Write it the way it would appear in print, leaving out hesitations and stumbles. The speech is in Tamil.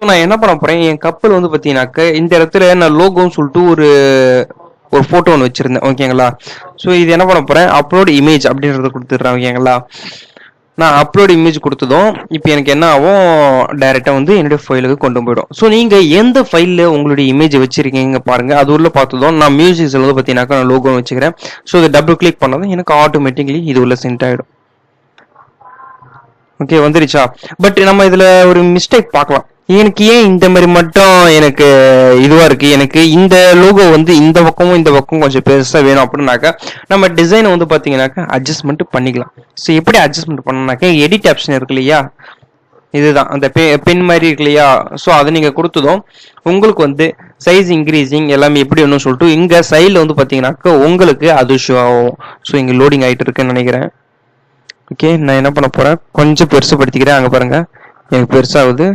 நான் என்ன பண்ண போறேன், என் கப்பல் வந்து பாத்தீங்கன்னாக்க இந்த இடத்துல நான் லோகோன்னு சொல்லிட்டு ஒரு ஒரு போட்டோ ஒன்று வச்சிருந்தேன். ஓகேங்களா? ஸோ இது என்ன பண்ண போறேன், அப்லோட் இமேஜ் அப்படின்றத கொடுத்துட்றேன். ஓகேங்களா? நான் அப்லோட் இமேஜ் கொடுத்ததும் இப்போ எனக்கு என்ன ஆகும், டைரெக்டா வந்து என்னுடைய ஃபைலுக்கு கொண்டு போயிடும். ஸோ நீங்க எந்த ஃபைல்ல உங்களுடைய இமேஜ் வச்சிருக்கீங்க பாருங்க. அது உள்ள பார்த்ததும் நான் மியூசிக்ஸ்ல வந்து பார்த்தீங்கன்னாக்கா நான் லோகோ வச்சுக்கிறேன். ஸோ இதை டபுள் கிளிக் பண்ணதும் எனக்கு ஆட்டோமேட்டிக்லி இது உள்ள சென்ட் ஆயிடும். ஓகே, வந்துருச்சா? பட் நம்ம இதுல ஒரு மிஸ்டேக் பார்க்கலாம். எனக்கு ஏன் இந்த மாதிரி மட்டும் எனக்கு இதுவா இருக்கு, எனக்கு இந்த லோகோ வந்து இந்த பக்கமும் இந்த பக்கம் கொஞ்சம் பெருசா வேணும் அப்படின்னாக்கா நம்ம டிசைனை வந்து பாத்தீங்கன்னாக்கா அட்ஜஸ்ட்மெண்ட் பண்ணிக்கலாம். ஸோ எப்படி அட்ஜஸ்ட்மெண்ட் பண்ணனாக்கா எடிட் ஆப்ஷன் இருக்கு இல்லையா, இதுதான் அந்த பென் மாதிரி இருக்கு இல்லையா. ஸோ அதை நீங்க கொடுத்ததும் உங்களுக்கு வந்து சைஸ் இன்க்ரீசிங் எல்லாமே எப்படி வேணும்னு சொல்லிட்டு இங்க சைட்ல வந்து பாத்தீங்கன்னாக்கா உங்களுக்கு அது ஷோ ஆகும். ஸோ இங்க லோடிங் ஆயிட்டு இருக்குன்னு நினைக்கிறேன். ஓகே, நான் என்ன பண்ண போறேன், கொஞ்சம் பெருசுப்படுத்திக்கிறேன். அங்க பாருங்க, எனக்கு பெருசாகுது.